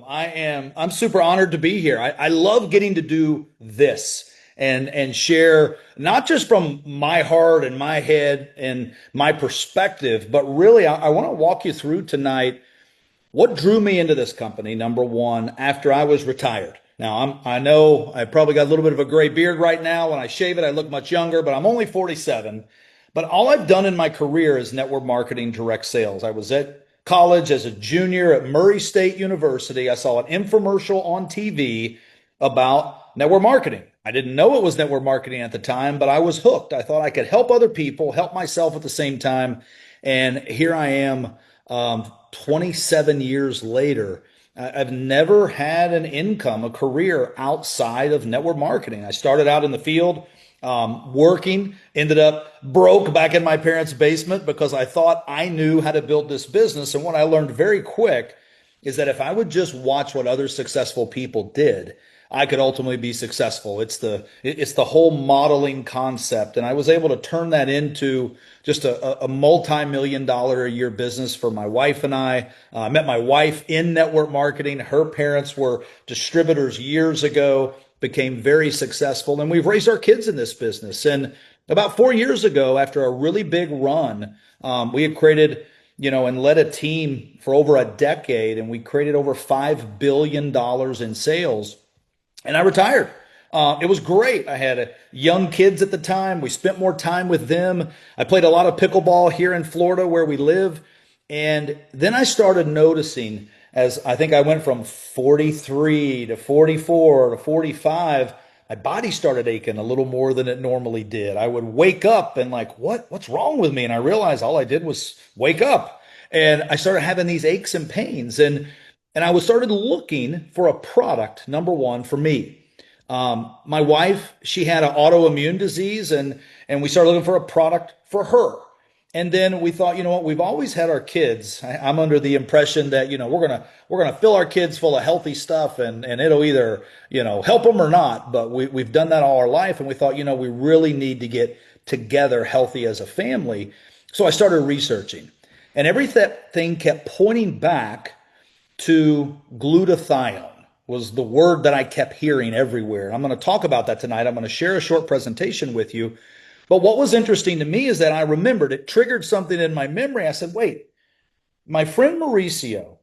I'm super honored to be here. I love getting to do this and share not just from my heart and my head and my perspective, but really I want to walk you through tonight what drew me into this company, number one, after I was retired. Now, I know I probably got a little bit of a gray beard right now. When I shave it, I look much younger, but I'm only 47. But all I've done in my career is network marketing, direct sales. I was at college as a junior at Murray State University. I saw an infomercial on TV about network marketing. I didn't know it was network marketing at the time, but I was hooked. I thought I could help other people, help myself at the same time. And here I am, 27 years later. I've never had an income, a career outside of network marketing. I started out in the field working, ended up broke back in my parents' basement because I thought I knew how to build this business. And what I learned very quick is that if I would just watch what other successful people did, I could ultimately be successful. It's the whole modeling concept. And I was able to turn that into just a multi-million dollar a year business for my wife and I. I met my wife in network marketing. Her parents were distributors years ago, became very successful, and we've raised our kids in this business. And about 4 years ago, after a really big run, we had created, and led a team for over a decade, and we created over $5 billion in sales. And I retired. It was great. I had young kids at the time. We spent more time with them. I played a lot of pickleball here in Florida where we live. And then I started noticing, as I think I went from 43 to 44 to 45, my body started aching a little more than it normally did. I would wake up and like, what's wrong with me? And I realized all I did was wake up. And I started having these aches and pains. And I was started looking for a product, number one, for me. My wife, she had an autoimmune disease, and we started looking for a product for her. And then we thought, you know what, we've always had our kids. I'm under the impression that, we're gonna fill our kids full of healthy stuff, and it'll either, help them or not. But we've done that all our life, and we thought, we really need to get together healthy as a family. So I started researching, and everything kept pointing back to glutathione was the word that I kept hearing everywhere. And I'm going to talk about that tonight. I'm going to share a short presentation with you. But what was interesting to me is that I remembered, it triggered something in my memory. I said, wait, my friend Mauricio,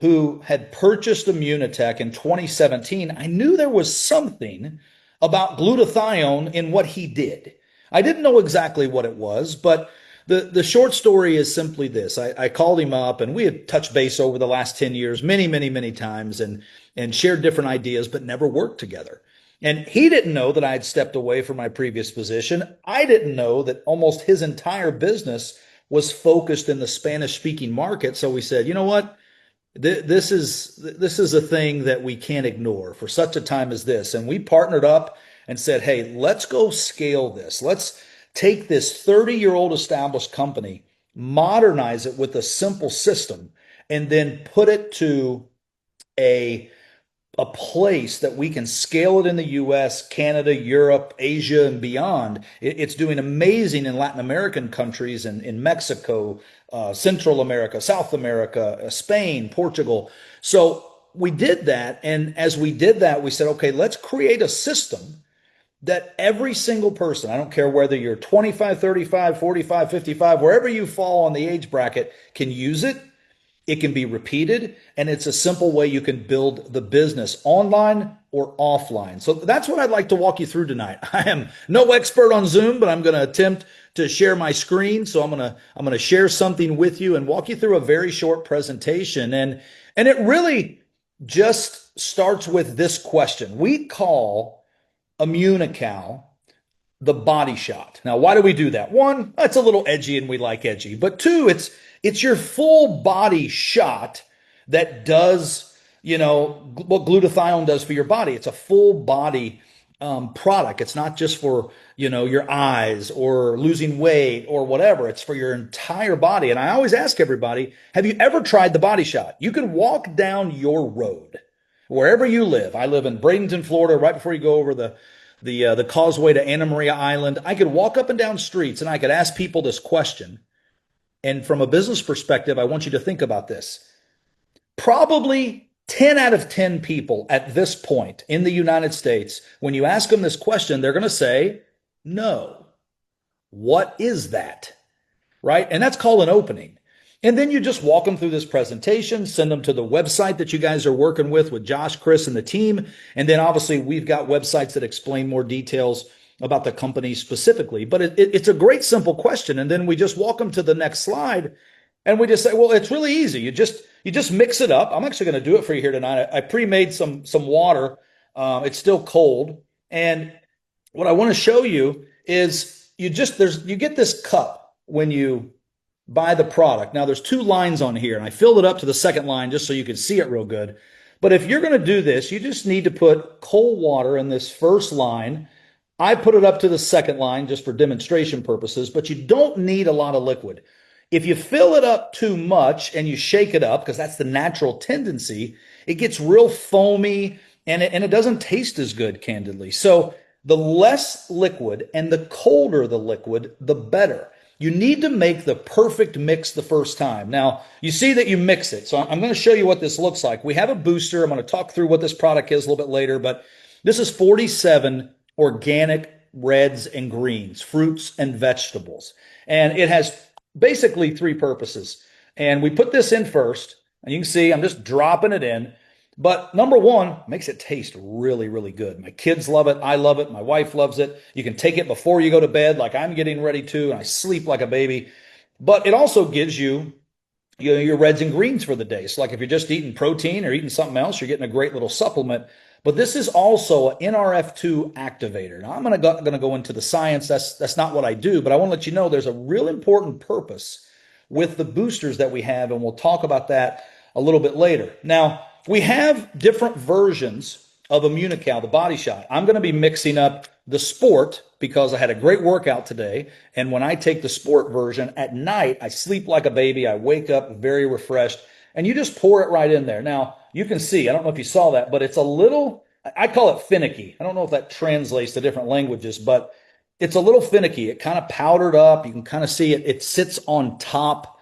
who had purchased Immunotec in 2017, I knew there was something about glutathione in what he did. I didn't know exactly what it was, but the short story is simply this. I called him up, and we had touched base over the last 10 years, many, many, many times, and shared different ideas, but never worked together. And he didn't know that I had stepped away from my previous position. I didn't know that almost his entire business was focused in the Spanish-speaking market. So we said, you know what? This is a thing that we can't ignore for such a time as this. And we partnered up and said, hey, let's go scale this. Let's take this 30-year-old established company, modernize it with a simple system, and then put it to a place that we can scale it in the US, Canada, Europe, Asia, and beyond. It's doing amazing in Latin American countries and in Mexico, Central America, South America, Spain, Portugal. So we did that. And as we did that, we said, okay, let's create a system that every single person, I don't care whether you're 25, 35, 45, 55, wherever you fall on the age bracket, can use it. It can be repeated, and it's a simple way you can build the business online or offline. So that's what I'd like to walk you through tonight. I am no expert on Zoom, but I'm going to attempt to share my screen. So I'm going to share something with you and walk you through a very short presentation. And it really just starts with this question. We call Immunocal the body shot. Now, why do we do that? One, it's a little edgy and we like edgy. But two, it's your full body shot that does, what glutathione does for your body. It's a full body product. It's not just for, your eyes or losing weight or whatever. It's for your entire body. And I always ask everybody, have you ever tried the body shot? You can walk down your road wherever you live. I live in Bradenton, Florida, right before you go over the causeway to Anna Maria Island. I could walk up and down streets and I could ask people this question. And from a business perspective, I want you to think about this. Probably 10 out of 10 people at this point in the United States, when you ask them this question, they're going to say, no. What is that? Right? And that's called an opening. And then you just walk them through this presentation, send them to the website that you guys are working with Josh, Chris, and the team. And then obviously we've got websites that explain more details about the company specifically. But it's a great simple question. And then we just walk them to the next slide and we just say, well, it's really easy. You just mix it up. I'm actually going to do it for you here tonight. I pre-made some water. It's still cold. And what I want to show you is you get this cup when you buy the product. Now there's two lines on here, and I filled it up to the second line just so you can see it real good. But if you're going to do this, you just need to put cold water in this first line. I put it up to the second line just for demonstration purposes, but you don't need a lot of liquid. If you fill it up too much and you shake it up, because that's the natural tendency, it gets real foamy and it doesn't taste as good, candidly. So the less liquid and the colder the liquid, the better. You need to make the perfect mix the first time. Now, you see that you mix it. So I'm going to show you what this looks like. We have a booster. I'm going to talk through what this product is a little bit later, but this is 47 organic reds and greens, fruits and vegetables. And it has basically three purposes. And we put this in first, and you can see I'm just dropping it in. But number one, makes it taste really, really good. My kids love it. I love it. My wife loves it. You can take it before you go to bed like I'm getting ready to, and I sleep like a baby. But it also gives you, your reds and greens for the day. So like if you're just eating protein or eating something else, you're getting a great little supplement. But this is also an NRF2 activator. Now I'm going to go into the science. That's not what I do, but I want to let you know there's a real important purpose with the boosters that we have, and we'll talk about that a little bit later. Now, we have different versions of Immunocal, the body shot. I'm going to be mixing up the sport because I had a great workout today. And when I take the sport version at night, I sleep like a baby. I wake up very refreshed, and you just pour it right in there. Now, you can see, I don't know if you saw that, but it's a little, I call it finicky. I don't know if that translates to different languages, but it's a little finicky. It kind of powdered up. You can kind of see it. It sits on top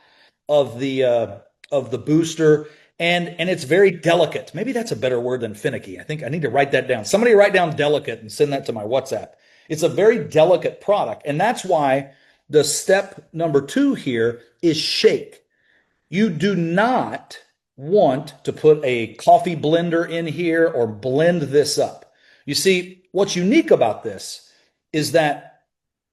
of the booster. And it's very delicate. Maybe that's a better word than finicky. I think I need to write that down. Somebody write down delicate and send that to my WhatsApp. It's a very delicate product. And that's why the step number 2 here is shake. You do not want to put a coffee blender in here or blend this up. You see, what's unique about this is that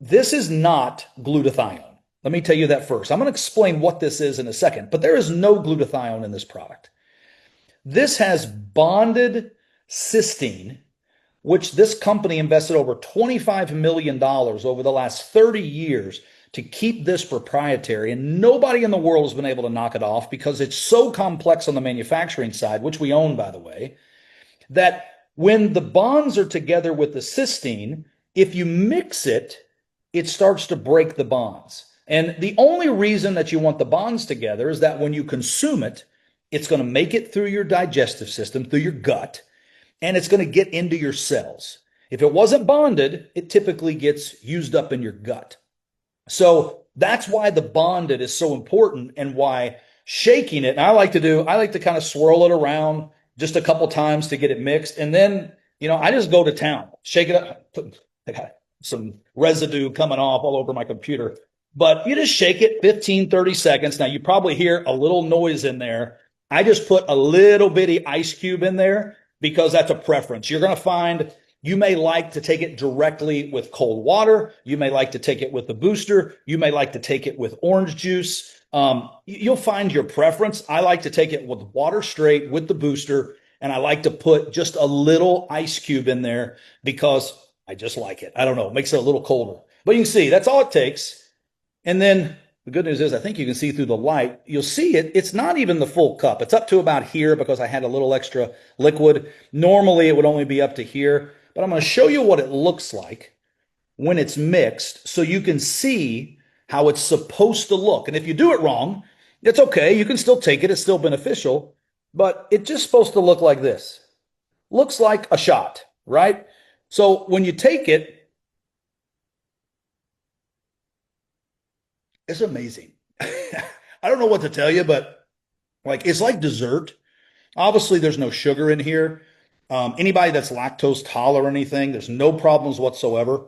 this is not glutathione. Let me tell you that first. I'm going to explain what this is in a second, but there is no glutathione in this product. This has bonded cysteine, which this company invested over $25 million over the last 30 years to keep this proprietary, and nobody in the world has been able to knock it off because it's so complex on the manufacturing side, which we own, by the way, that when the bonds are together with the cysteine, if you mix it, it starts to break the bonds. And the only reason that you want the bonds together is that when you consume it, it's going to make it through your digestive system, through your gut, and it's going to get into your cells. If it wasn't bonded, it typically gets used up in your gut. So that's why the bonded is so important, and why shaking it, and I like to kind of swirl it around just a couple times to get it mixed. And then, I just go to town, shake it up, I got some residue coming off all over my computer. But you just shake it 15, 30 seconds. Now, you probably hear a little noise in there. I just put a little bitty ice cube in there because that's a preference. You're going to find you may like to take it directly with cold water. You may like to take it with the booster. You may like to take it with orange juice. You'll find your preference. I like to take it with water straight with the booster, and I like to put just a little ice cube in there because I just like it. I don't know. It makes it a little colder. But you can see that's all it takes. And then the good news is I think you can see through the light. You'll see it. It's not even the full cup. It's up to about here because I had a little extra liquid. Normally, it would only be up to here. But I'm going to show you what it looks like when it's mixed so you can see how it's supposed to look. And if you do it wrong, it's okay. You can still take it. It's still beneficial. But it's just supposed to look like this. Looks like a shot, right? So when you take it, it's amazing. I don't know what to tell you, but it's like dessert. Obviously, there's no sugar in here. Anybody that's lactose tolerant or anything, there's no problems whatsoever.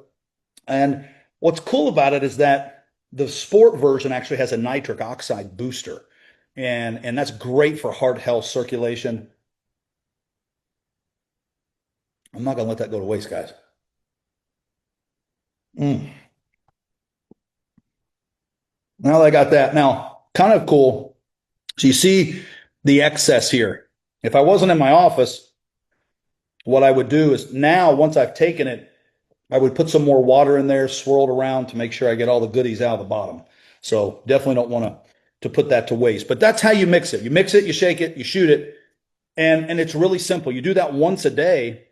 And what's cool about it is that the sport version actually has a nitric oxide booster. And that's great for heart health, circulation. I'm not going to let that go to waste, guys. Mm. Now that I got that, now kind of cool. So you see the excess here. If I wasn't in my office, what I would do is now, once I've taken it, I would put some more water in there, swirl it around to make sure I get all the goodies out of the bottom. So definitely don't want to put that to waste. But that's how you mix it. You mix it, you shake it, you shoot it, and it's really simple. You do that once a day.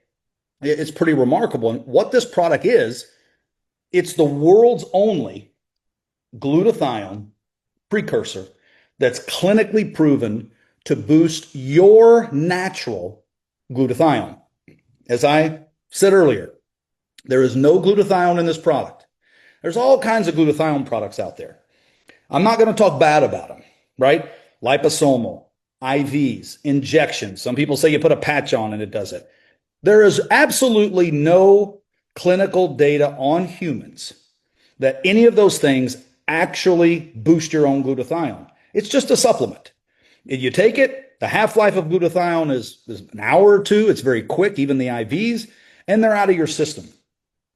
It's pretty remarkable. And what this product is, it's the world's only glutathione precursor that's clinically proven to boost your natural glutathione. As I said earlier, there is no glutathione in this product. There's all kinds of glutathione products out there. I'm not going to talk bad about them, right? Liposomal, IVs, injections. Some people say you put a patch on and it does it. There is absolutely no clinical data on humans that any of those things actually boost your own glutathione. It's just a supplement. If you take it, the half-life of glutathione is an hour or two. It's very quick, even the IVs, and they're out of your system.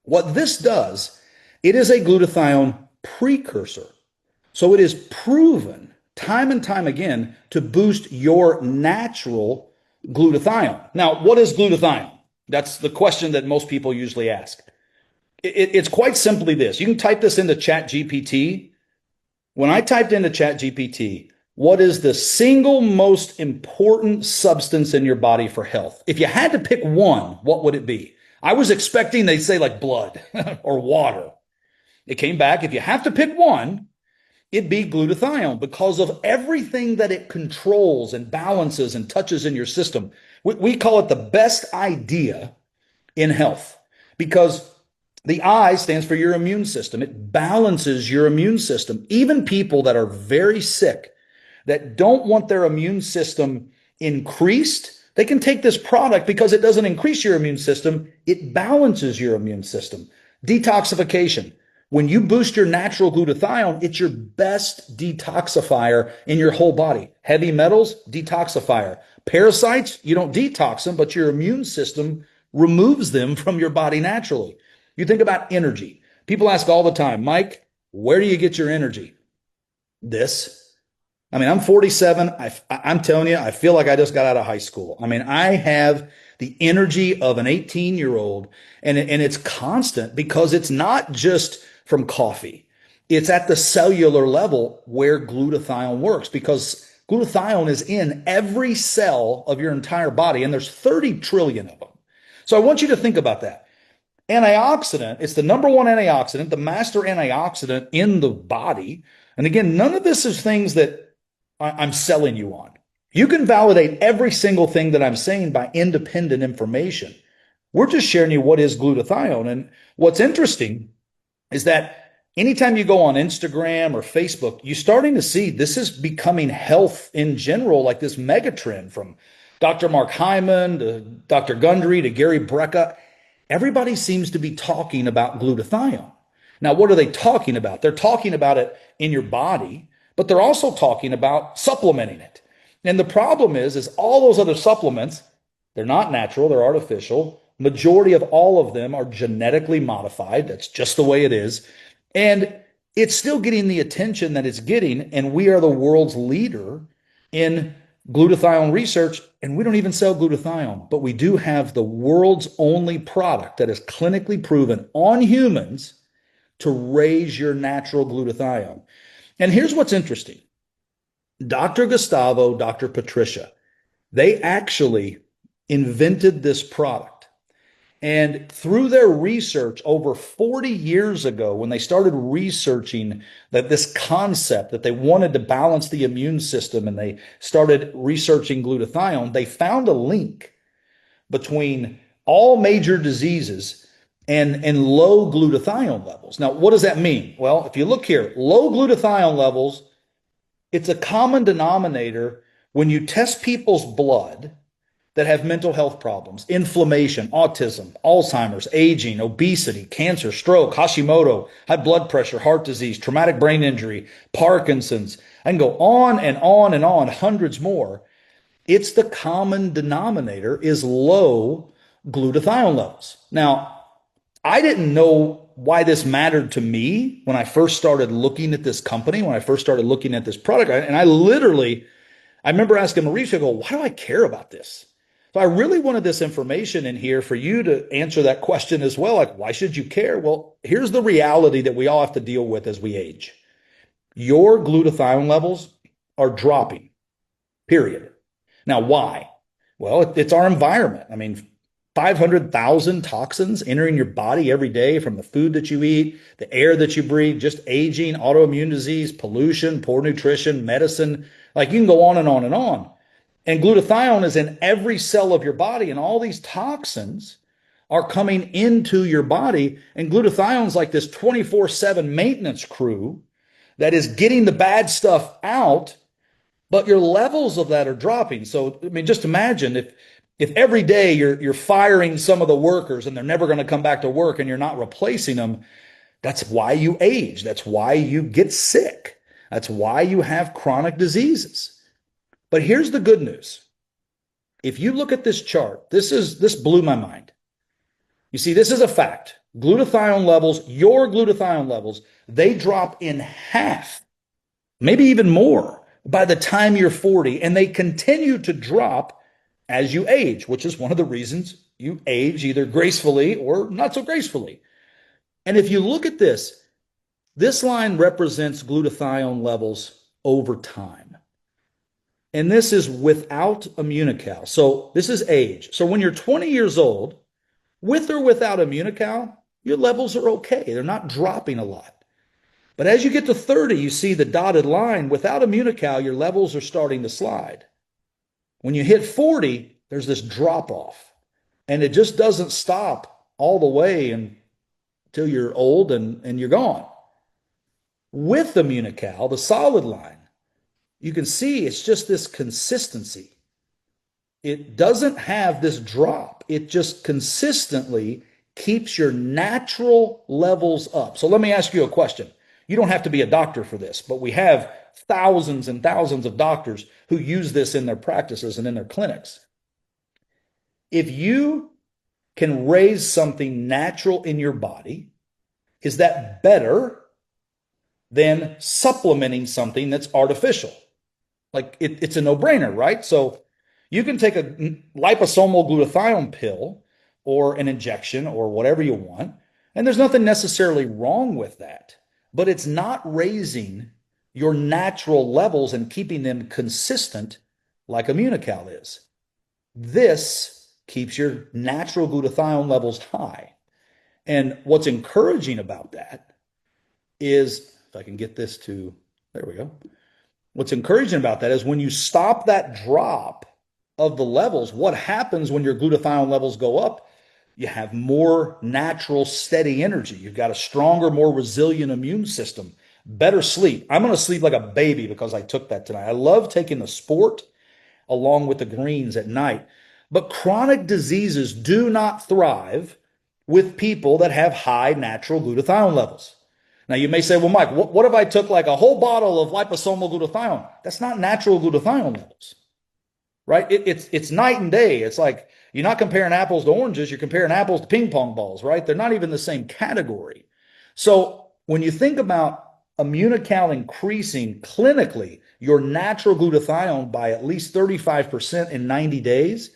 What this does, it is a glutathione precursor. So it is proven time and time again to boost your natural glutathione. Now, what is glutathione? That's the question that most people usually ask. It's quite simply this. You can type this into ChatGPT. When I typed into ChatGPT, what is the single most important substance in your body for health? If you had to pick one, what would it be? I was expecting they'd say like blood or water. It came back. If you have to pick one, it'd be glutathione because of everything that it controls and balances and touches in your system. We call it the best idea in health because the I stands for your immune system. It balances your immune system. Even people that are very sick, that don't want their immune system increased, they can take this product because it doesn't increase your immune system. It balances your immune system. Detoxification. When you boost your natural glutathione, it's your best detoxifier in your whole body. Heavy metals, detoxifier. Parasites, you don't detox them, but your immune system removes them from your body naturally. You think about energy. People ask all the time, Mike, where do you get your energy? This. I mean, I'm 47. I'm telling you, I feel like I just got out of high school. I mean, I have the energy of an 18-year-old, and it's constant because it's not just from coffee. It's at the cellular level where glutathione works because glutathione is in every cell of your entire body, and there's 30 trillion of them. So I want you to think about that. Antioxidant, it's the number one antioxidant, the master antioxidant in the body. And again, none of this is things that I'm selling you on. You can validate every single thing that I'm saying by independent information. We're just sharing you what is glutathione. And what's interesting is that anytime you go on Instagram or Facebook, you're starting to see this is becoming health in general, like this mega trend from Dr. Mark Hyman to Dr. Gundry to Gary Brecka. Everybody seems to be talking about glutathione. Now, what are they talking about? They're talking about it in your body, but they're also talking about supplementing it. And the problem is all those other supplements, they're not natural, they're artificial. Majority of all of them are genetically modified. That's just the way it is. And it's still getting the attention that it's getting. And we are the world's leader in glutathione research. And we don't even sell glutathione, but we do have the world's only product that is clinically proven on humans to raise your natural glutathione. And here's what's interesting. Dr. Gustavo, Dr. Patricia, they actually invented this product. And through their research over 40 years ago, when they started researching that this concept that they wanted to balance the immune system and they started researching glutathione, they found a link between all major diseases and low glutathione levels. Now, what does that mean? Well, if you look here, low glutathione levels, it's a common denominator when you test people's blood that have mental health problems, inflammation, autism, Alzheimer's, aging, obesity, cancer, stroke, Hashimoto, high blood pressure, heart disease, traumatic brain injury, Parkinson's. I can go on and on and on, hundreds more. It's the common denominator is low glutathione levels. Now, I didn't know why this mattered to me when I first started looking at this company, when I first started looking at this product. And I remember asking Mauricio, I go, why do I care about this? So I really wanted this information in here for you to answer that question as well. Like, why should you care? Well, here's the reality that we all have to deal with as we age. Your glutathione levels are dropping, period. Now, why? Well, it's our environment. I mean, 500,000 toxins entering your body every day from the food that you eat, the air that you breathe, just aging, autoimmune disease, pollution, poor nutrition, medicine. Like you can go on and on and on. And glutathione is in every cell of your body, and all these toxins are coming into your body. And glutathione is like this 24/7 maintenance crew that is getting the bad stuff out, but your levels of that are dropping. So, I mean, just imagine if every day you're firing some of the workers and they're never going to come back to work and you're not replacing them, that's why you age. That's why you get sick. That's why you have chronic diseases. But here's the good news. If you look at this chart, this blew my mind. You see, this is a fact. Glutathione levels, your glutathione levels, they drop in half, maybe even more by the time you're 40, and they continue to drop as you age, which is one of the reasons you age either gracefully or not so gracefully. And if you look at this line represents glutathione levels over time. And this is without Immunocal. So this is age. So when you're 20 years old, with or without Immunocal, your levels are okay. They're not dropping a lot. But as you get to 30, you see the dotted line. Without Immunocal, your levels are starting to slide. When you hit 40, there's this drop off. And it just doesn't stop all the way until you're old and you're gone. With Immunocal, the solid line, you can see it's just this consistency. It doesn't have this drop. It just consistently keeps your natural levels up. So let me ask you a question. You don't have to be a doctor for this, but we have thousands and thousands of doctors who use this in their practices and in their clinics. If you can raise something natural in your body, is that better than supplementing something that's artificial? Like it's a no-brainer, right? So you can take a liposomal glutathione pill or an injection or whatever you want, and there's nothing necessarily wrong with that, but it's not raising your natural levels and keeping them consistent like Immunocal is. This keeps your natural glutathione levels high. And what's encouraging about that is, if I can get this to, there we go. What's encouraging about that is when you stop that drop of the levels, what happens when your glutathione levels go up? You have more natural, steady energy. You've got a stronger, more resilient immune system, better sleep. I'm going to sleep like a baby because I took that tonight. I love taking the sport along with the greens at night. But chronic diseases do not thrive with people that have high natural glutathione levels. Now, you may say, well, Mike, what if I took like a whole bottle of liposomal glutathione? That's not natural glutathione levels, right? It's night and day. It's like you're not comparing apples to oranges. You're comparing apples to ping pong balls, right? They're not even the same category. So when you think about Immunocal increasing clinically your natural glutathione by at least 35% in 90 days,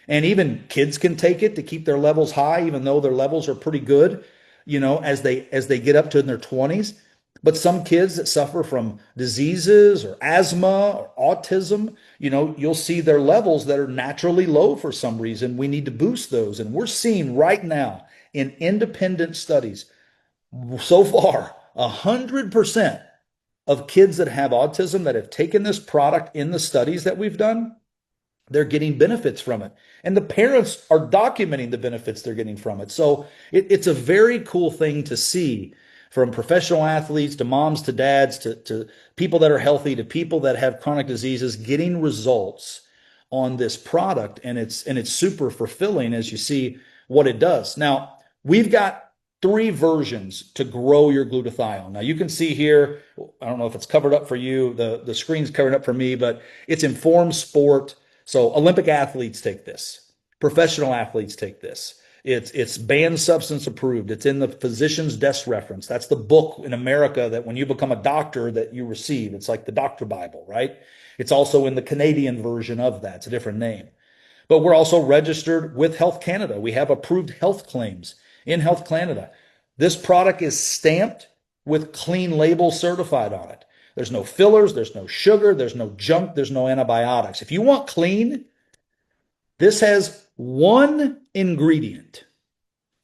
and even kids can take it to keep their levels high, even though their levels are pretty good, as they get up to in their 20s. But some kids that suffer from diseases or asthma or autism, you'll see their levels that are naturally low for some reason. We need to boost those. And we're seeing right now in independent studies, so far, 100% of kids that have autism that have taken this product in the studies that we've done, they're getting benefits from it. And the parents are documenting the benefits they're getting from it. So it's a very cool thing to see from professional athletes to moms to dads to people that are healthy to people that have chronic diseases, getting results on this product. And it's super fulfilling as you see what it does. Now, we've got 3 versions to grow your glutathione. Now you can see here, I don't know if it's covered up for you, the screen's covered up for me, but it's Informed Sport. So Olympic athletes take this. Professional athletes take this. It's banned substance approved. It's in the physician's desk reference. That's the book in America that when you become a doctor that you receive. It's like the doctor Bible, right? It's also in the Canadian version of that. It's a different name. But we're also registered with Health Canada. We have approved health claims in Health Canada. This product is stamped with clean label certified on it. There's no fillers, there's no sugar, there's no junk, there's no antibiotics. If you want clean, this has 1 ingredient.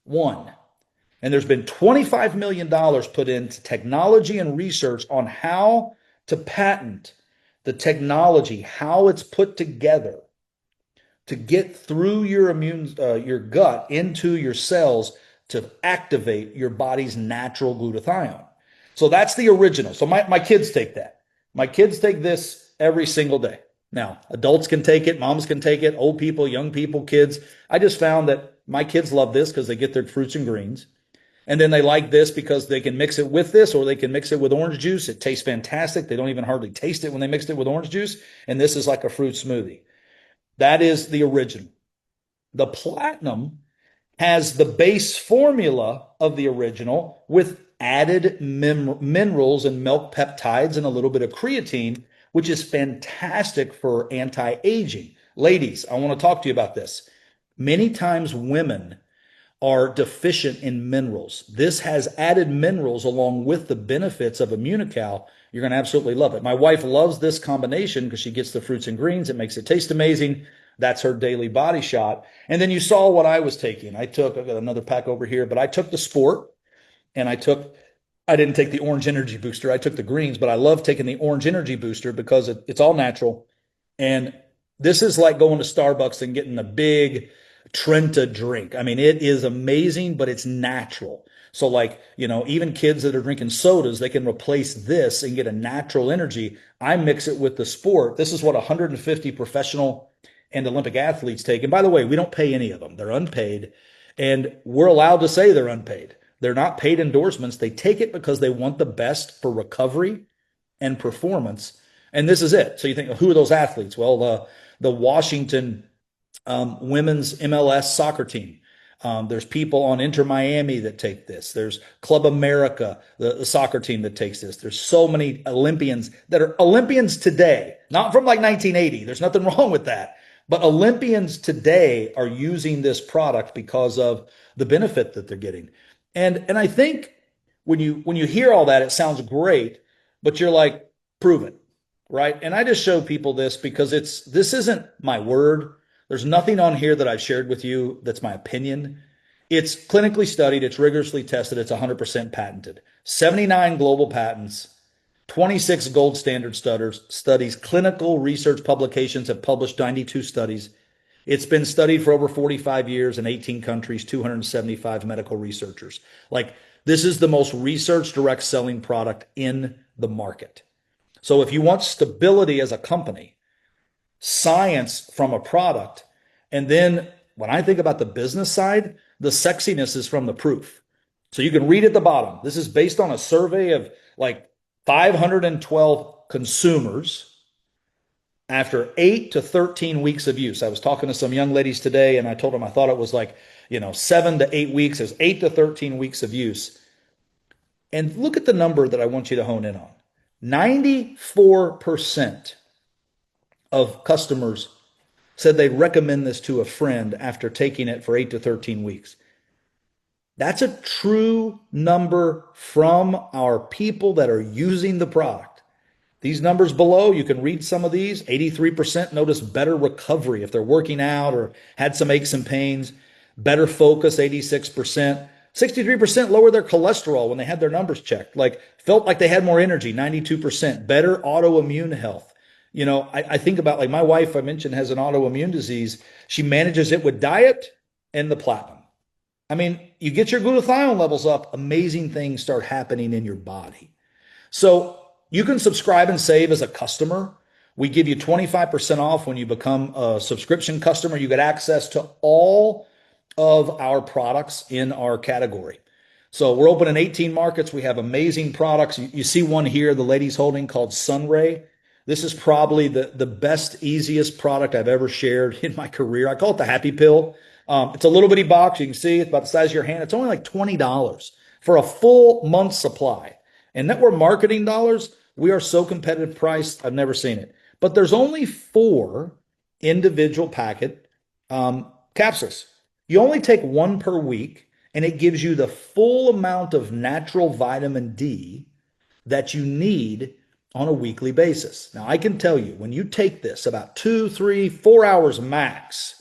1. And there's been $25 million put into technology and research on how to patent the technology, how it's put together to get through your gut into your cells to activate your body's natural glutathione. So that's the original. So my kids take that. My kids take this every single day. Now, adults can take it, moms can take it, old people, young people, kids. I just found that my kids love this because they get their fruits and greens. And then they like this because they can mix it with this, or they can mix it with orange juice. It tastes fantastic. They don't even hardly taste it when they mixed it with orange juice. And this is like a fruit smoothie. That is the original. The platinum has the base formula of the original with added minerals and milk peptides and a little bit of creatine, which is fantastic for anti-aging. Ladies, I want to talk to you about this. Many times women are deficient in minerals. This has added minerals along with the benefits of Immunocal. You're going to absolutely love it. My wife loves this combination because she gets the fruits and greens. It makes it taste amazing. That's her daily body shot. And then you saw what I was taking. I've got another pack over here, but I took the Sport and I didn't take the Orange Energy Booster. I took the greens, but I love taking the Orange Energy Booster because it's all natural. And this is like going to Starbucks and getting a big Trenta drink. I mean, it is amazing, but it's natural. So like, even kids that are drinking sodas, they can replace this and get a natural energy. I mix it with the Sport. This is what 150 professional and Olympic athletes take. And by the way, we don't pay any of them. They're unpaid. And we're allowed to say they're unpaid. They're not paid endorsements. They take it because they want the best for recovery and performance. And this is it. So you think, who are those athletes? Well, the Washington women's MLS soccer team. There's people on Inter Miami that take this. There's Club America, the soccer team that takes this. There's so many Olympians that are Olympians today, not from like 1980. There's nothing wrong with that. But Olympians today are using this product because of the benefit that they're getting. And I think when you hear all that, it sounds great, but you're like, prove it, right? And I just show people this because this isn't my word. There's nothing on here that I've shared with you that's my opinion. It's clinically studied. It's rigorously tested. It's 100% patented. 79 global patents, 26 gold standard studies. Clinical research publications have published 92 studies. It's been studied for over 45 years in 18 countries, 275 medical researchers. Like, this is the most research direct selling product in the market. So if you want stability as a company, science from a product, and then when I think about the business side, the sexiness is from the proof. So you can read at the bottom. This is based on a survey of like 512 consumers after 8 to 13 weeks of use. I was talking to some young ladies today and I told them I thought it was like, 7 to 8 weeks. It's 8 to 13 weeks of use. And look at the number that I want you to hone in on. 94% of customers said they'd recommend this to a friend after taking it for 8 to 13 weeks. That's a true number from our people that are using the product. These numbers below, you can read some of these. 83% notice better recovery if they're working out or had some aches and pains. Better focus, 86%. 63% lower their cholesterol when they had their numbers checked. Like, felt like they had more energy, 92%. Better autoimmune health. I think about, like, my wife, I mentioned, has an autoimmune disease. She manages it with diet and the platinum. I mean, you get your glutathione levels up, amazing things start happening in your body. So you can subscribe and save as a customer. We give you 25% off when you become a subscription customer. You get access to all of our products in our category. So we're open in 18 markets. We have amazing products. You see one here, the lady's holding, called Sunray. This is probably the best, easiest product I've ever shared in my career. I call it the Happy Pill. It's a little bitty box. You can see it's about the size of your hand. It's only like $20 for a full month's supply. And that we're marketing dollars, we are so competitive priced, I've never seen it. But there's only 4 individual packet capsules. You only take 1 per week, and it gives you the full amount of natural vitamin D that you need on a weekly basis. Now, I can tell you, when you take this about 2, 3, 4 hours max,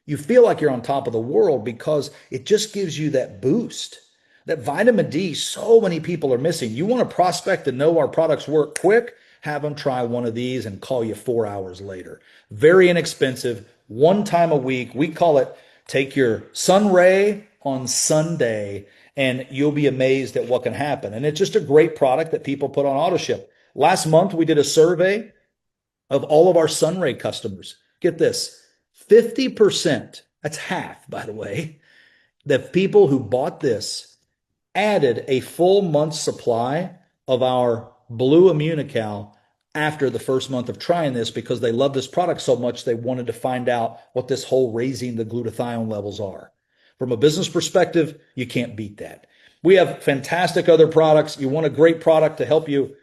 you feel like you're on top of the world because it just gives you that boost. That vitamin D, so many people are missing. You want to prospect and know our products work quick, have them try one of these and call you 4 hours later. Very inexpensive, 1 time a week. We call it take your Sunray on Sunday, and you'll be amazed at what can happen. And it's just a great product that people put on auto ship. Last month, we did a survey of all of our Sunray customers. Get this, 50%, that's half, by the way, the people who bought this added a full month's supply of our Blue Immunocal after the first month of trying this because they love this product so much they wanted to find out what this whole raising the glutathione levels are. From a business perspective, you can't beat that. We have fantastic other products. You want a great product to help you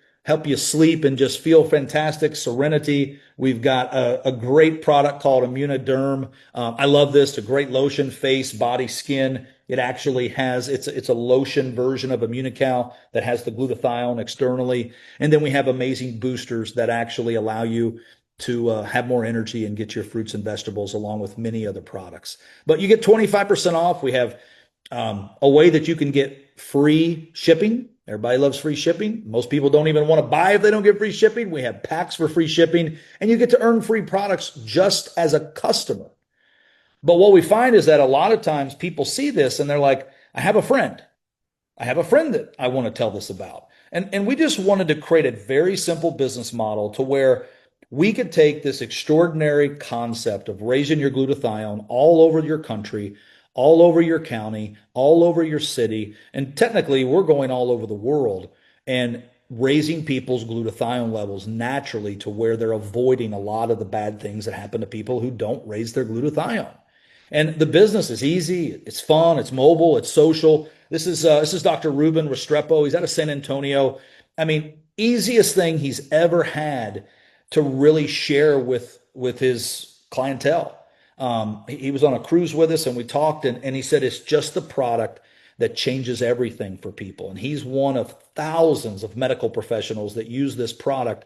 sleep and just feel fantastic, serenity. We've got a great product called Immunoderm. I love this. It's a great lotion, face, body, skin. It actually has, it's a lotion version of Immunocal that has the glutathione externally. And then we have amazing boosters that actually allow you to have more energy and get your fruits and vegetables along with many other products. But you get 25% off. We have a way that you can get free shipping. Everybody loves free shipping. Most people don't even want to buy if they don't get free shipping. We have packs for free shipping, and you get to earn free products just as a customer. But what we find is that a lot of times people see this and they're like, I have a friend. I have a friend that I want to tell this about. And we just wanted to create a very simple business model to where we could take this extraordinary concept of raising your glutathione all over your country, all over your county, all over your city, and technically we're going all over the world and raising people's glutathione levels naturally to where they're avoiding a lot of the bad things that happen to people who don't raise their glutathione. And the business is easy, it's fun, it's mobile, it's social. This is Dr. Ruben Restrepo. He's out of San Antonio. I mean, easiest thing he's ever had to really share with his clientele. He was on a cruise with us and we talked and he said it's just the product that changes everything for people. And he's one of thousands of medical professionals that use this product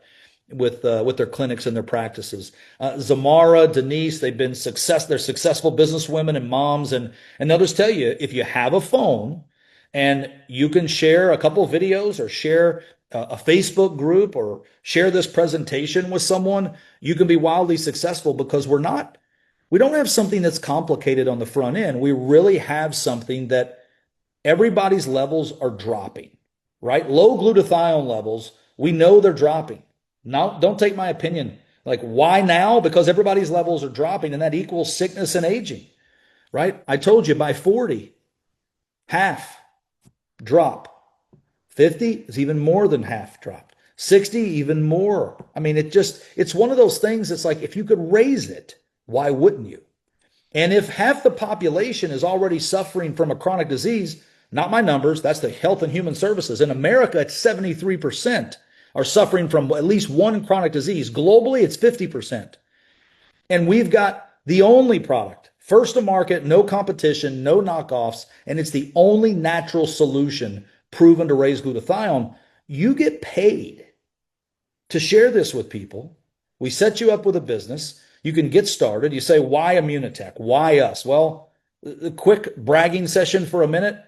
with their clinics and their practices. Zamara, Denise, they're successful businesswomen and moms. And they'll just tell you, if you have a phone and you can share a couple of videos or share a Facebook group or share this presentation with someone, you can be wildly successful because we don't have something that's complicated on the front end. We really have something that everybody's levels are dropping, right? Low glutathione levels, we know they're dropping. Now, don't take my opinion. Like, why now? Because everybody's levels are dropping, and that equals sickness and aging, right? I told you by 40, half drop. 50 is even more than half dropped. 60, even more. I mean, it's one of those things. It's like, if you could raise it, why wouldn't you? And if half the population is already suffering from a chronic disease, not my numbers, that's the Health and Human Services. In America, it's 73% are suffering from at least one chronic disease. Globally, it's 50%. And we've got the only product, first to market, no competition, no knockoffs, and it's the only natural solution proven to raise glutathione. You get paid to share this with people. We set you up with a business. You can get started. You say, why Immunotec? Why us? Well, a quick bragging session for a minute.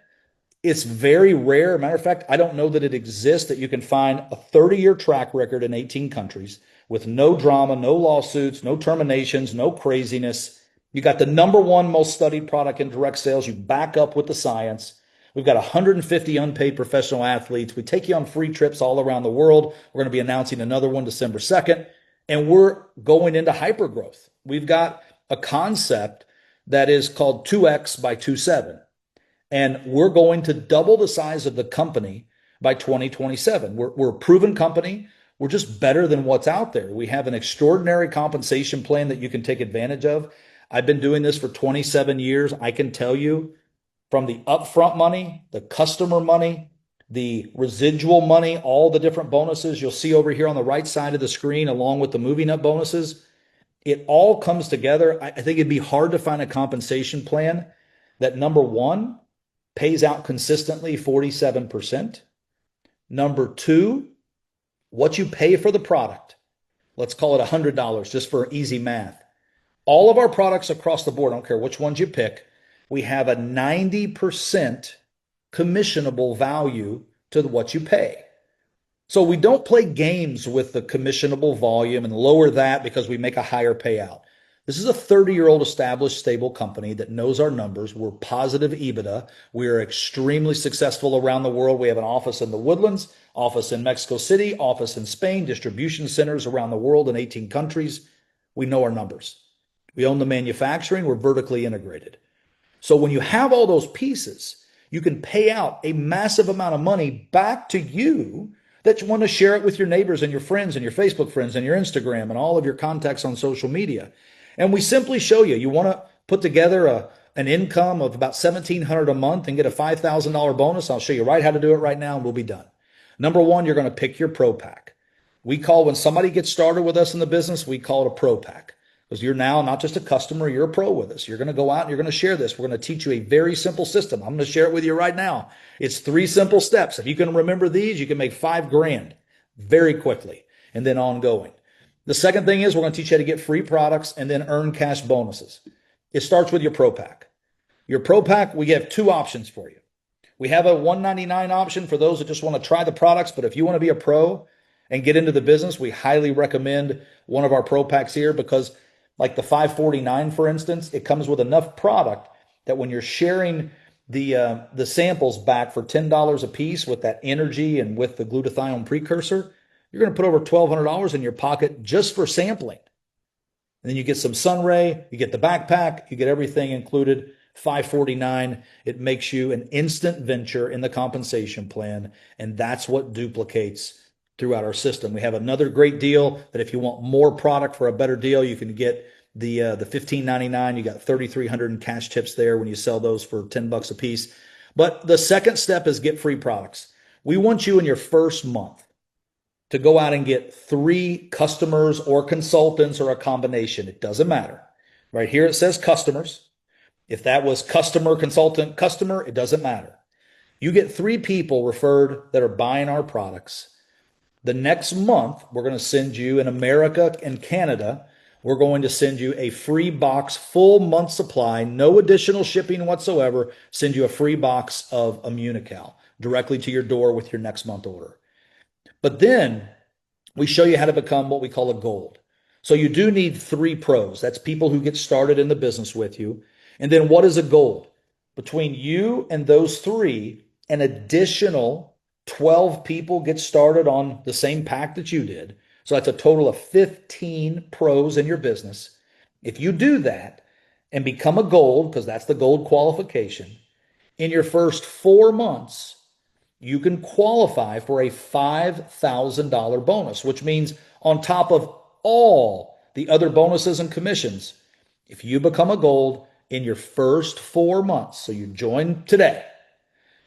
It's very rare. Matter of fact, I don't know that it exists that you can find a 30-year track record in 18 countries with no drama, no lawsuits, no terminations, no craziness. You got the number one most studied product in direct sales. You back up with the science. We've got 150 unpaid professional athletes. We take you on free trips all around the world. We're going to be announcing another one December 2nd. And we're going into hypergrowth. We've got a concept that is called 2X by 27. And we're going to double the size of the company by 2027. We're a proven company. We're just better than what's out there. We have an extraordinary compensation plan that you can take advantage of. I've been doing this for 27 years. I can tell you from the upfront money, the customer money, the residual money, all the different bonuses you'll see over here on the right side of the screen, along with the moving up bonuses, it all comes together. I think it'd be hard to find a compensation plan that, number one, pays out consistently 47%. Number two, what you pay for the product, let's call it $100 just for easy math. All of our products across the board, I don't care which ones you pick, we have a 90% commissionable value to what you pay. So we don't play games with the commissionable volume and lower that because we make a higher payout. This is a 30-year-old established, stable company that knows our numbers. We're positive EBITDA. We are extremely successful around the world. We have an office in the Woodlands, office in Mexico City, office in Spain, distribution centers around the world in 18 countries. We know our numbers. We own the manufacturing. We're vertically integrated. So when you have all those pieces, you can pay out a massive amount of money back to you that you want to share it with your neighbors and your friends and your Facebook friends and your Instagram and all of your contacts on social media. And we simply show you, you want to put together an income of about $1,700 a month and get a $5,000 bonus. I'll show you right how to do it right now and we'll be done. Number one, you're going to pick your pro pack. We call, when somebody gets started with us in the business, we call it a pro pack. Because you're now not just a customer, you're a pro with us. You're going to go out and you're going to share this. We're going to teach you a very simple system. I'm going to share it with you right now. It's 3 simple steps. If you can remember these, you can make $5 grand very quickly and then ongoing. The second thing is we're going to teach you how to get free products and then earn cash bonuses. It starts with your pro pack. Your pro pack, we have 2 options for you. We have a $199 option for those that just want to try the products, but if you want to be a pro and get into the business, we highly recommend one of our pro packs here because, like the $549, for instance, it comes with enough product that when you're sharing the samples back for $10 a piece with that energy and with the glutathione precursor, you're going to put over $1,200 in your pocket just for sampling. And then you get some Sunray, you get the backpack, you get everything included. $549. It makes you an instant venture in the compensation plan, and that's what duplicates throughout our system. We have another great deal that if you want more product for a better deal, you can get the $15.99. You got 3,300 in cash tips there when you sell those for $10 a piece. But the second step is get free products. We want you in your first month to go out and get 3 customers or consultants or a combination. It doesn't matter. Right here it says customers. If that was customer, consultant, customer, it doesn't matter. You get 3 people referred that are buying our products. The next month, we're going to send you, in America and Canada, we're going to send you a free box, full month supply, no additional shipping whatsoever, send you a free box of Immunocal directly to your door with your next month order. But then we show you how to become what we call a gold. So you do need 3 pros. That's people who get started in the business with you. And then what is a gold? Between you and those 3, an additional 12 people get started on the same pack that you did. So that's a total of 15 pros in your business. If you do that and become a gold, because that's the gold qualification, in your first 4 months, you can qualify for a $5,000 bonus, which means on top of all the other bonuses and commissions, if you become a gold in your first 4 months, so you join today,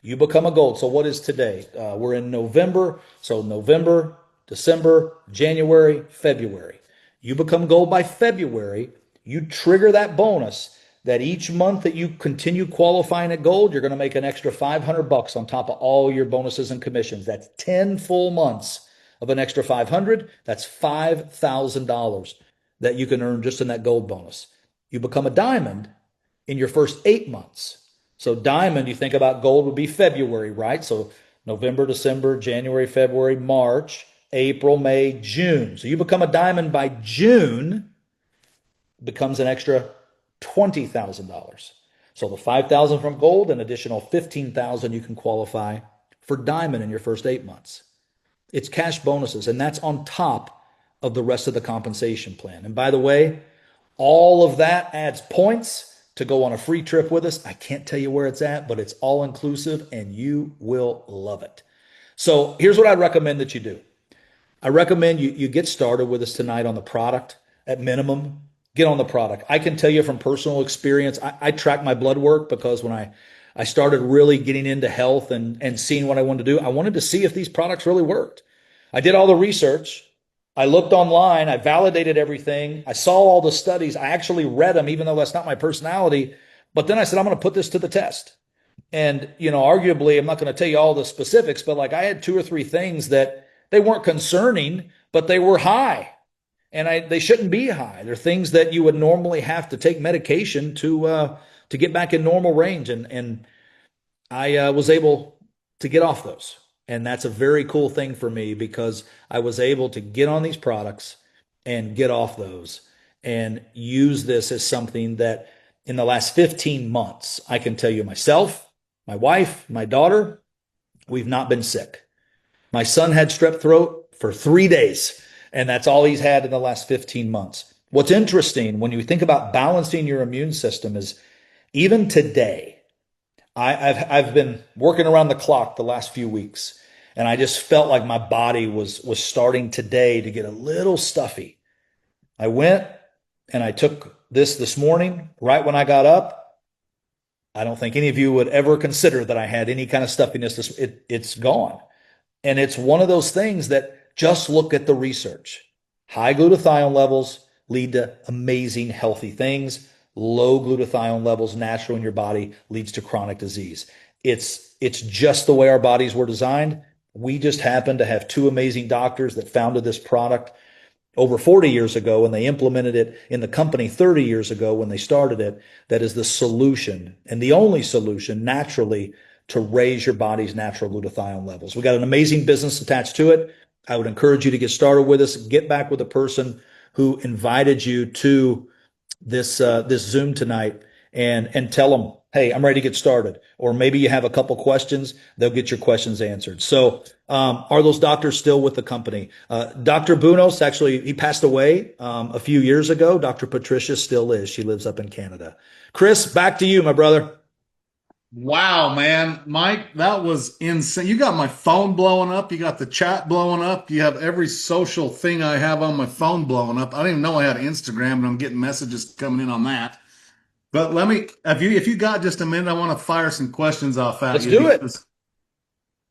you become a gold. So what is today? We're in November. So November, December, January, February. You become gold by February. You trigger that bonus that each month that you continue qualifying at gold, you're going to make an extra $500 on top of all your bonuses and commissions. That's 10 full months of an extra 500. That's $5,000 that you can earn just in that gold bonus. You become a diamond in your first 8 months. So diamond, you think about gold would be February, right? So November, December, January, February, March, April, May, June. So you become a diamond by June, becomes an extra $20,000. So the $5,000 from gold, an additional $15,000 you can qualify for diamond in your first 8 months. It's cash bonuses, and that's on top of the rest of the compensation plan. And by the way, all of that adds points to go on a free trip with us. I can't tell you where it's at, but it's all inclusive and you will love it. So here's what I'd recommend that you do. I recommend you get started with us tonight on the product. At minimum, get on the product. I can tell you from personal experience, I track my blood work because when I started really getting into health and seeing what I wanted to do, I wanted to see if these products really worked. I did all the research. I looked online. I validated everything. I saw all the studies. I actually read them, even though that's not my personality. But then I said, I'm going to put this to the test. And, arguably, I'm not going to tell you all the specifics, but like I had 2 or 3 things that they weren't concerning, but they were high. And they shouldn't be high. They're things that you would normally have to take medication to get back in normal range. And I was able to get off those. And that's a very cool thing for me because I was able to get on these products and get off those and use this as something that in the last 15 months, I can tell you myself, my wife, my daughter, we've not been sick. My son had strep throat for 3 days, and that's all he's had in the last 15 months. What's interesting when you think about balancing your immune system is even today, I've been working around the clock the last few weeks, and I just felt like my body was starting today to get a little stuffy. I went and I took this morning, right when I got up. I don't think any of you would ever consider that I had any kind of stuffiness. It's gone. And it's one of those things that just look at the research. High glutathione levels lead to amazing healthy things. Low glutathione levels natural in your body leads to chronic disease. It's just the way our bodies were designed. We just happen to have 2 amazing doctors that founded this product over 40 years ago, and they implemented it in the company 30 years ago when they started it. That is the solution and the only solution naturally to raise your body's natural glutathione levels. We got an amazing business attached to it. I would encourage you to get started with us. Get back with the person who invited you to this Zoom tonight and tell them, hey, I'm ready to get started. Or maybe you have a couple questions. They'll get your questions answered. So are those doctors still with the company? Dr. Bunos, actually, he passed away a few years ago. Dr. Patricia still is. She lives up in Canada. Chris, back to you, my brother. Wow, man. Mike, that was insane. You got my phone blowing up. You got the chat blowing up. You have every social thing I have on my phone blowing up. I didn't even know I had Instagram, and I'm getting messages coming in on that. But if you got just a minute, I want to fire some questions off at Let's you. do it.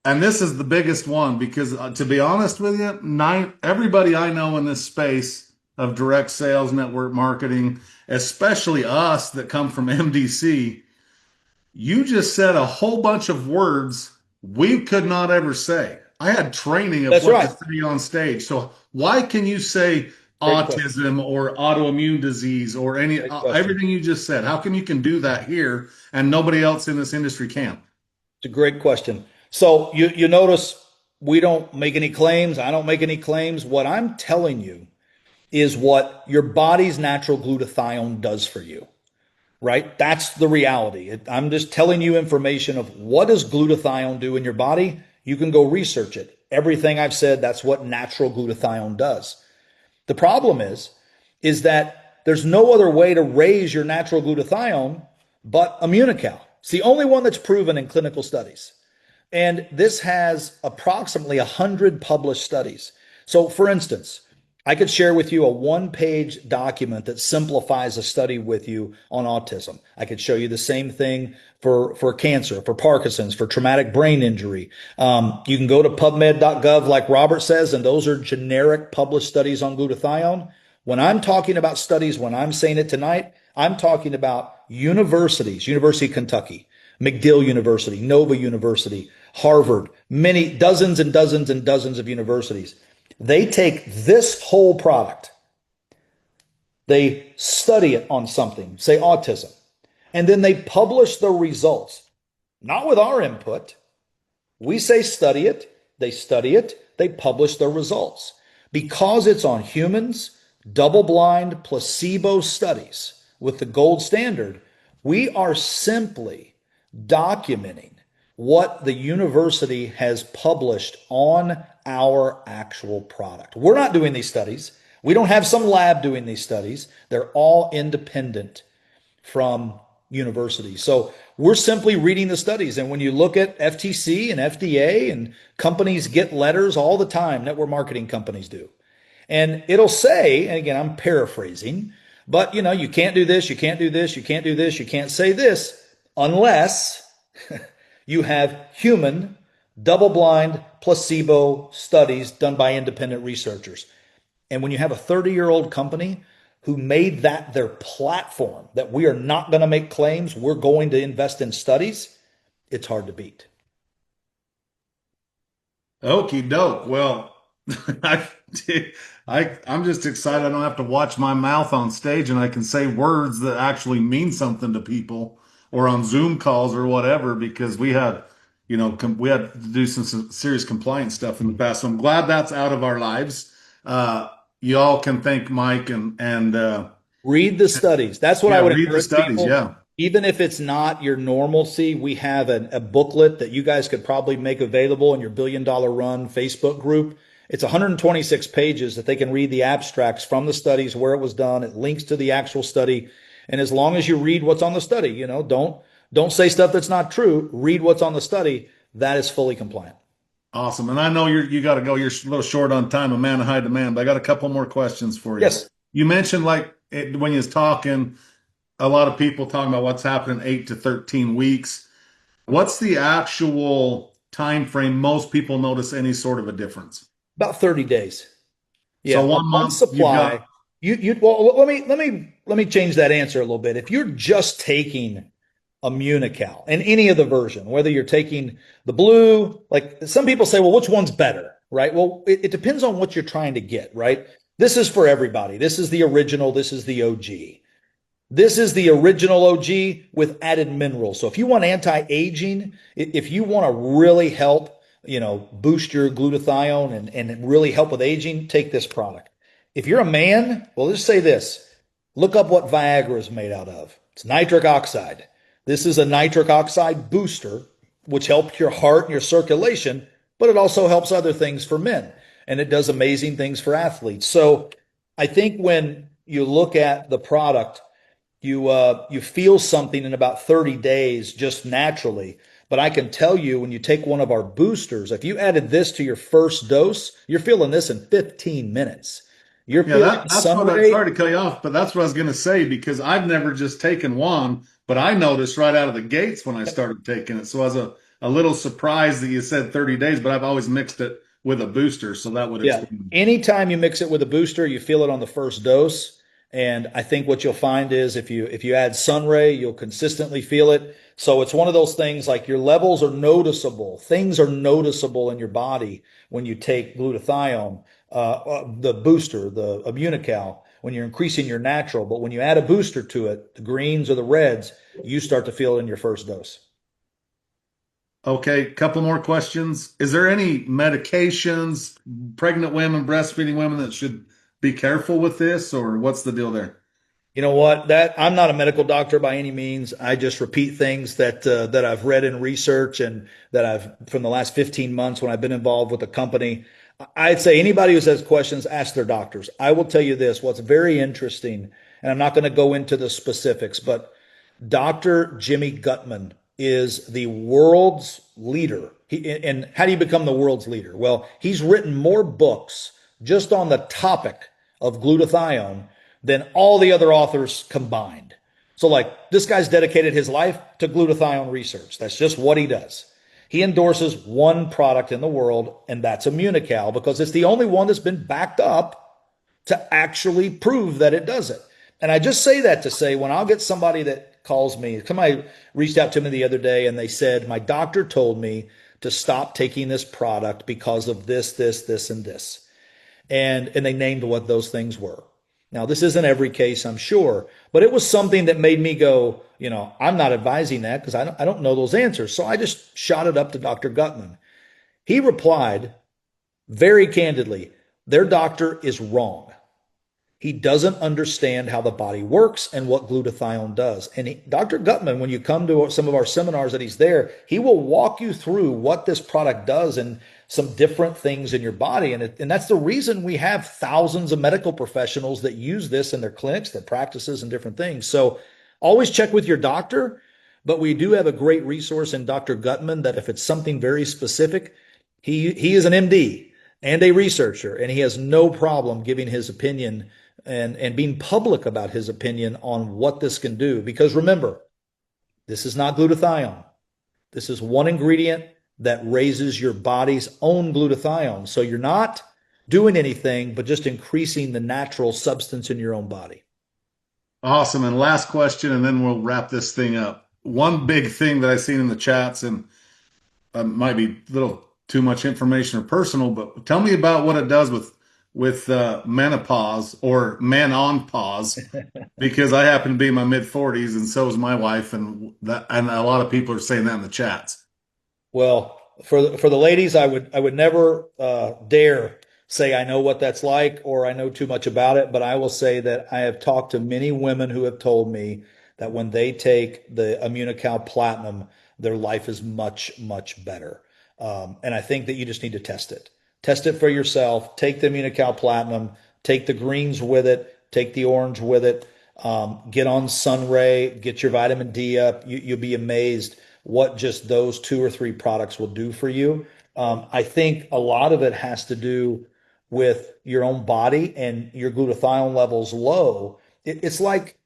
And this is the biggest one because to be honest with you, everybody I know in this space of direct sales network marketing, especially us that come from MDC, you just said a whole bunch of words we could not ever say. I had training of That's what right. to say on stage. So why can you say Great question. autism or autoimmune disease or everything you just said? How come you can do that here and nobody else in this industry can? It's a great question. So you notice we don't make any claims. I don't make any claims. What I'm telling you is what your body's natural glutathione does for you. Right? That's the reality. I'm just telling you information of what does glutathione do in your body. You can go research it. Everything I've said, that's what natural glutathione does. The problem is that there's no other way to raise your natural glutathione but Immunocal. It's the only one that's proven in clinical studies. And this has approximately 100 published studies. So for instance, I could share with you a 1-page document that simplifies a study with you on autism. I could show you the same thing for cancer, for Parkinson's, for traumatic brain injury. You can go to pubmed.gov like Robert says, and those are generic published studies on glutathione. When I'm talking about studies, when I'm saying it tonight, I'm talking about universities, University of Kentucky, McGill University, Nova University, Harvard, many dozens and dozens and dozens of universities. They take this whole product, they study it on something, say autism, and then they publish the results, not with our input. We say study it, they publish the results. Because it's on humans, double-blind placebo studies with the gold standard. We are simply documenting what the university has published on our actual product. We're not doing these studies. We don't have some lab doing these studies. They're all independent from universities. So we're simply reading the studies. And when you look at FTC and FDA, and companies get letters all the time, network marketing companies do. And it'll say, and again, I'm paraphrasing, but you can't do this, you can't do this, you can't do this, you can't say this unless you have human, double blind, placebo studies done by independent researchers. And when you have a 30-year-old company who made that their platform, that we are not going to make claims, we're going to invest in studies, it's hard to beat. Okie doke. Well, I, I'm just excited. I don't have to watch my mouth on stage and I can say words that actually mean something to people or on Zoom calls or whatever, because we had to do some serious compliance stuff in the past. So I'm glad that's out of our lives. Y'all can thank Mike and Read the studies. That's what I yeah, would read the encourage studies. people. Yeah. Even if it's not your normalcy, we have a booklet that you guys could probably make available in your $1 billion run Facebook group. It's 126 pages that they can read the abstracts from the studies, where it was done. It links to the actual study. And as long as you read what's on the study, don't say stuff that's not true. Read what's on the study. That is fully compliant. Awesome. And I know you got to go. You're a little short on time, a man of high demand, but I got a couple more questions for you. Yes. You mentioned when you was talking, a lot of people talking about what's happening 8 to 13 weeks. What's the actual time frame most people notice any sort of a difference? About 30 days. Yeah. So A one month month you've supply. got, Well, let me change that answer a little bit. If you're just taking Immunical in any of the version, whether you're taking the blue, like some people say, well, which one's better, right? Well, it depends on what you're trying to get, right? This is for everybody. This is the original. This is the OG. This is the original OG with added minerals. So if you want anti-aging, if you want to really help, boost your glutathione and really help with aging, take this product. If you're a man, well, let's say this. Look up what Viagra is made out of. It's nitric oxide. This is a nitric oxide booster, which helps your heart and your circulation, but it also helps other things for men. And it does amazing things for athletes. So I think when you look at the product, you feel something in about 30 days just naturally. But I can tell you, when you take one of our boosters, if you added this to your first dose, you're feeling this in 15 minutes. You're yeah, feeling that's sun what I, ray. sorry to cut you off, but that's what I was going to say because I've never just taken one, but I noticed right out of the gates when I started taking it. So I was a little surprised that you said 30 days, but I've always mixed it with a booster. So that would Yeah. explain. Anytime you mix it with a booster, you feel it on the first dose. And I think what you'll find is if you add Sunray, you'll consistently feel it. So it's one of those things, like your levels are noticeable. Things are noticeable in your body when you take glutathione, the booster, the Immunical, when you're increasing your natural. But when you add a booster to it, the greens or the reds, you start to feel it in your first dose. Okay, couple more questions. Is there any medications, pregnant women, breastfeeding women that should be careful with this, or what's the deal there? You know what? That I'm not a medical doctor by any means. I just repeat things that I've read in research and that I've from the last 15 months when I've been involved with the company. I'd say anybody who has questions, ask their doctors. I will tell you this: what's very interesting, and I'm not going to go into the specifics, but Dr. Jimmy Gutman is the world's leader. And how do you become the world's leader? Well, he's written more books just on the topic of glutathione than all the other authors combined. So, like, this guy's dedicated his life to glutathione research. That's just what he does. He endorses one product in the world, and that's Immunical, because it's the only one that's been backed up to actually prove that it does it. And I just say that to say, when I'll get somebody that calls me, somebody reached out to me the other day and they said, my doctor told me to stop taking this product because of this, and this. And they named what those things were. Now, this isn't every case, I'm sure, but it was something that made me go, I'm not advising that because I don't know those answers. So I just shot it up to Dr. Gutman. He replied very candidly, their doctor is wrong. He doesn't understand how the body works and what glutathione does. And Dr. Gutman, when you come to some of our seminars that he's there, he will walk you through what this product does and some different things in your body. And that's the reason we have thousands of medical professionals that use this in their clinics, their practices, and different things. So always check with your doctor. But we do have a great resource in Dr. Gutman that if it's something very specific, he is an MD and a researcher, and he has no problem giving his opinion and being public about his opinion on what this can do. Because remember, this is not glutathione. This is one ingredient that raises your body's own glutathione. So you're not doing anything, but just increasing the natural substance in your own body. Awesome. And last question, and then we'll wrap this thing up. One big thing that I've seen in the chats, and might be a little too much information or personal, but tell me about what it does with menopause or men on pause, because I happen to be in my mid 40s, and so is my wife, and a lot of people are saying that in the chats. Well, for the ladies, I would never dare say I know what that's like or I know too much about it. But I will say that I have talked to many women who have told me that when they take the Immunocal Platinum, their life is much better. And I think that you just need to test it. Test it for yourself. Take the Immunocal Platinum. Take the greens with it. Take the orange with it. Get on Sunray. Get your vitamin D up. You'll be amazed what just those two or three products will do for you. I think a lot of it has to do with your own body and your glutathione levels low. It's like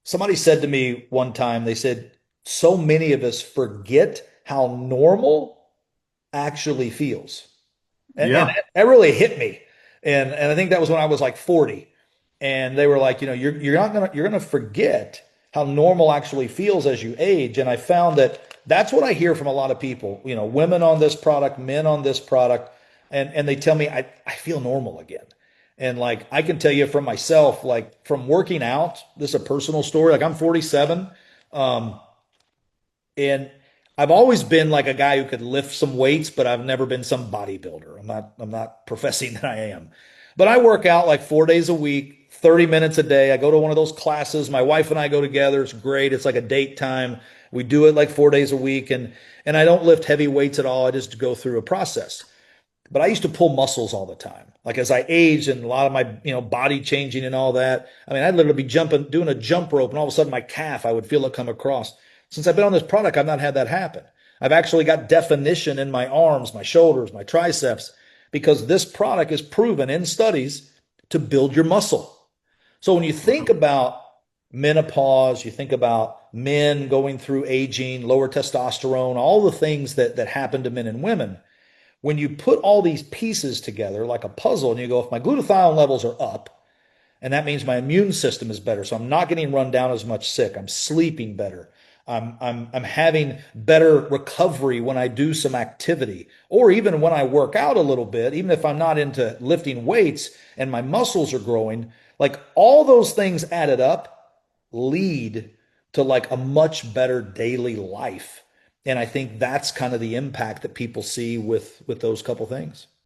somebody said to me one time, they said, so many of us forget how normal actually feels. And Yeah. that really hit me. And I think that was when I was like 40. And they were like, you're gonna forget how normal actually feels as you age. And I found that that's what I hear from a lot of people, women on this product, men on this product, and they tell me I feel normal again. And like I can tell you from myself, like from working out, this is a personal story. Like I'm 47. Um, and I've always been like a guy who could lift some weights, but I've never been some bodybuilder. I'm not professing that I am. But I work out like 4 days a week, 30 minutes a day. I go to one of those classes. My wife and I go together. It's great. It's like a date time. We do it like 4 days a week, and I don't lift heavy weights at all. I just go through a process. But I used to pull muscles all the time. Like as I aged and a lot of my, body changing and all that. I mean, I'd literally be jumping, doing a jump rope, and all of a sudden my calf, I would feel it come across. Since I've been on this product, I've not had that happen. I've actually got definition in my arms, my shoulders, my triceps, because this product is proven in studies to build your muscle. So when you think about menopause, you think about men going through aging, lower testosterone, all the things that happen to men and women, when you put all these pieces together like a puzzle and you go, if my glutathione levels are up, and that means my immune system is better, so I'm not getting run down as much sick, I'm sleeping better, I'm having better recovery when I do some activity, or even when I work out a little bit, even if I'm not into lifting weights and my muscles are growing, like all those things added up lead to like a much better daily life. And I think that's kind of the impact that people see with those couple things.